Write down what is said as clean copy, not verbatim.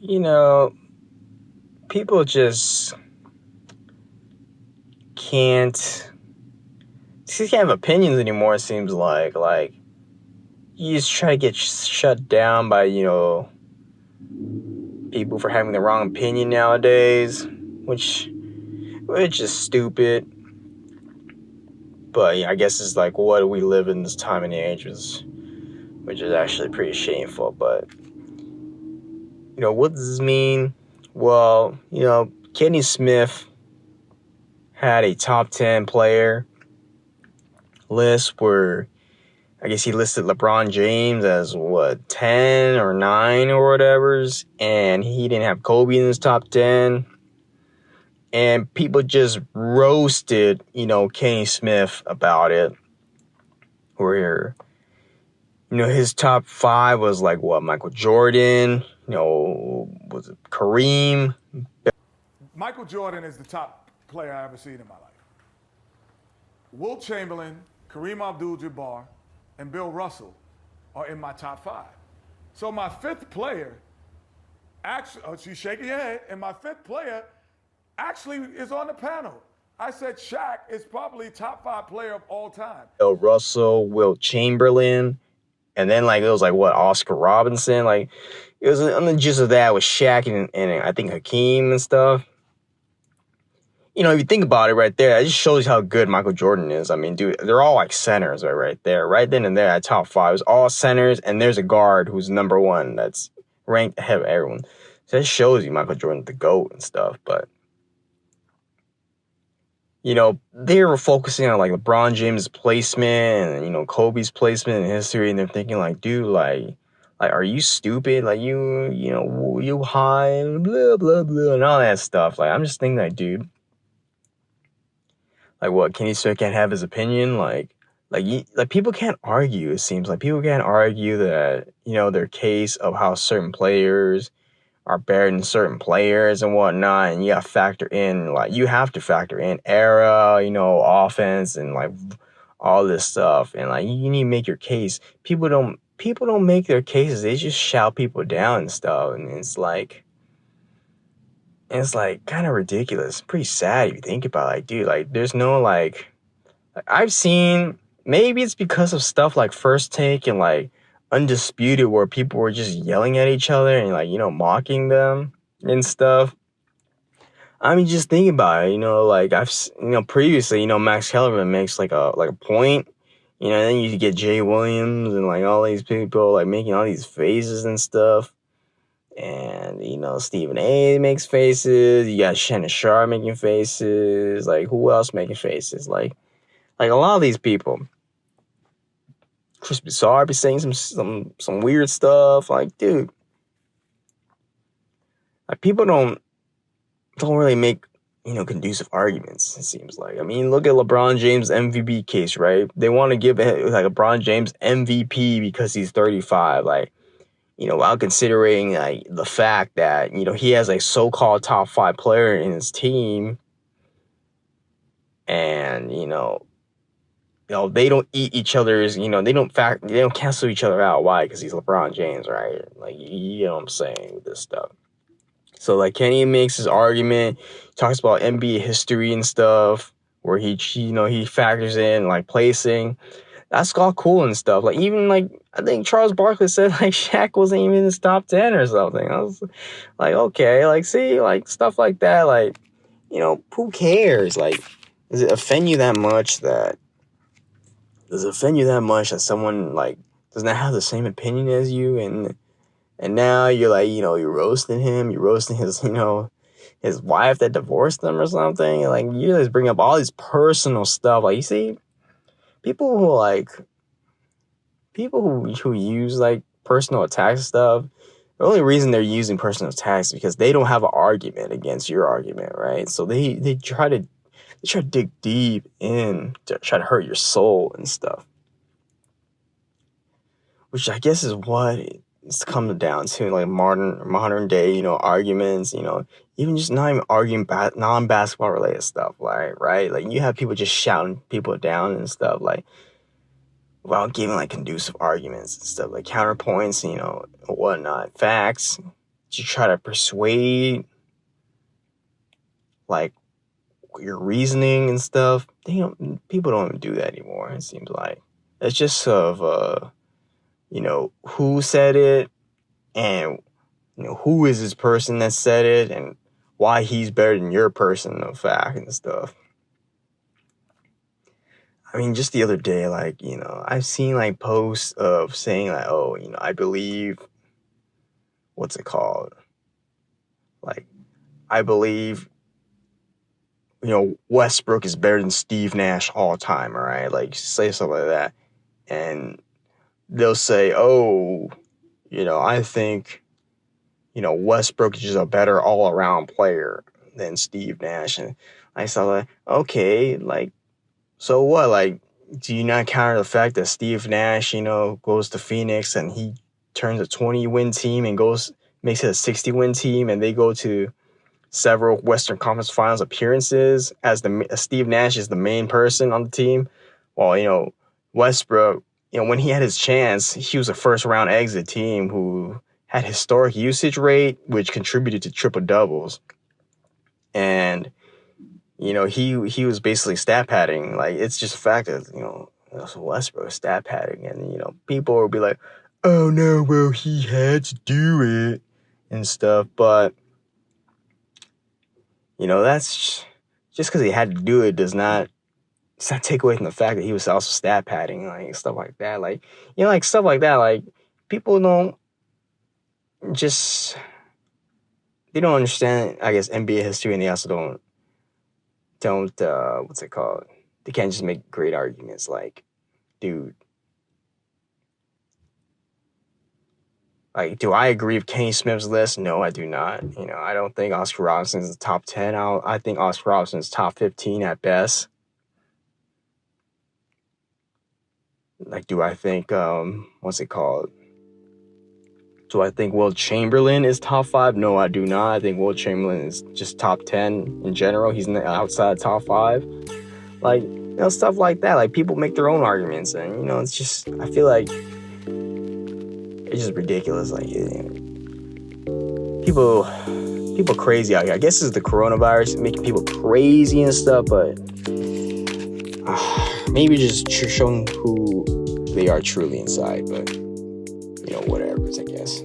you know, people just can't just can't have opinions anymore. It seems like you just try to get shut down by people for having the wrong opinion nowadays, which is stupid. But yeah, I guess it's like what do we live in this time and age, which is actually pretty shameful. But what does this mean? Well, Kenny Smith had a top 10 player list where I guess he listed LeBron James as 10 or 9 or whatever's, and he didn't have Kobe in his top 10. And people just roasted, Kenny Smith about it. Where, his top 5 was like Michael Jordan, was it Kareem? Michael Jordan is the top player I ever seen in my life. Wilt Chamberlain, Kareem Abdul-Jabbar, and Bill Russell are in my top 5. So my 5th player, actually, she's shaking her head, and my 5th player actually is on the panel. I said Shaq is probably top 5 player of all time. Bill Russell, Wilt Chamberlain, and then it was Oscar Robinson. It was on the gist of that with Shaq and I think Hakeem and stuff. If you think about it right there, it just shows you how good Michael Jordan is. I mean, dude, they're all centers right there. Right then and there at top 5. It's all centers, and there's a guard who's number 1 that's ranked ahead of everyone. So that shows you Michael Jordan the GOAT and stuff. But, they were focusing on LeBron James' placement and, Kobe's placement in history, and they're thinking dude, are you stupid? You high, blah, blah, blah, and all that stuff. I'm just thinking dude, what, Kenny Smith can't have his opinion? People can't argue, it seems like. People can't argue that, their case of how certain players are better than certain players and whatnot, and you have to factor in era, offense and all this stuff, and you need to make your case. People don't make their cases, they just shout people down and stuff, and it's kind of ridiculous. Pretty sad if you think about it. Dude, there's no I've seen, maybe it's because of stuff like First Take and Undisputed, where people were just yelling at each other and mocking them and stuff. I mean, just think about it. I've previously, Max Kellerman makes a point, and then you get Jay Williams and all these people making all these faces and stuff. And, Stephen A. makes faces. You got Shannon Sharp making faces. Who else making faces? A lot of these people. Chris Broussard be saying some weird stuff. Dude. People don't really make, conducive arguments, it seems like. I mean, look at LeBron James' MVP case, right? They want to give LeBron James MVP because he's 35. While considering the fact that, he has a so-called top 5 player in his team, and, they don't eat each other's, they don't cancel each other out. Why? Because he's LeBron James, right? You know what I'm saying with this stuff. So Kenny makes his argument, talks about NBA history and stuff, where he factors in placing. That's all cool and stuff. Even I think Charles Barkley said Shaq wasn't even in his top 10 or something. I was okay, see, stuff like that. Who cares? Does it offend you that much that someone does not have the same opinion as you, and now you're you're roasting him, you're roasting his his wife that divorced them or something. You just bring up all these personal stuff. You see, people who use personal attacks and stuff, the only reason they're using personal attacks is because they don't have an argument against your argument, right? So they try to dig deep in to try to hurt your soul and stuff, which I guess is what it's come down to, modern day, arguments, even just not even arguing non-basketball related stuff, right? You have people just shouting people down and stuff, while giving conducive arguments and stuff, counterpoints, whatnot, facts, to try to persuade like your reasoning and stuff. People don't even do that anymore. It seems like it's just sort of who said it, and who is this person that said it, and why he's better than your person of fact and stuff. I mean, just the other day, like, I've seen like posts of saying like, oh, I believe, what's it called? Like, I believe, Westbrook is better than Steve Nash all time, all right? Like, say something like that. And they'll say, oh, I think, Westbrook is just a better all-around player than Steve Nash. And I saw like, okay, like, so what? Like, do you not counter the fact that Steve Nash, goes to Phoenix and he turns a 20-win team and makes it a 60-win team, and they go to several Western Conference Finals appearances as Steve Nash is the main person on the team? Well, Westbrook, when he had his chance, he was a first-round exit team who had historic usage rate, which contributed to triple doubles, and he was basically stat padding. Like, it's just a fact that, Westbrook stat padding. And, people will be like, oh no, well, he had to do it and stuff. But, that's just because he had to do it does not take away from the fact that he was also stat padding, like stuff like that. Like, like stuff like that. Like, people don't they don't understand, I guess, NBA history, and they also don't what's it called? They can't just make great arguments like, dude, like, do I agree with Kenny Smith's list? No, I do not. I don't think Oscar Robinson's the top 10. I think Oscar Robinson's top 15 at best. Like, do I think, what's it called? Do I think Wilt Chamberlain is top 5? No, I do not. I think Wilt Chamberlain is just top 10 in general. He's outside top 5. Like, stuff like that. Like, people make their own arguments, and, it's just, I feel like it's just ridiculous. Like, people crazy out here. I guess it's the coronavirus making people crazy and stuff, but maybe just showing who they are truly inside, but whatever, I guess.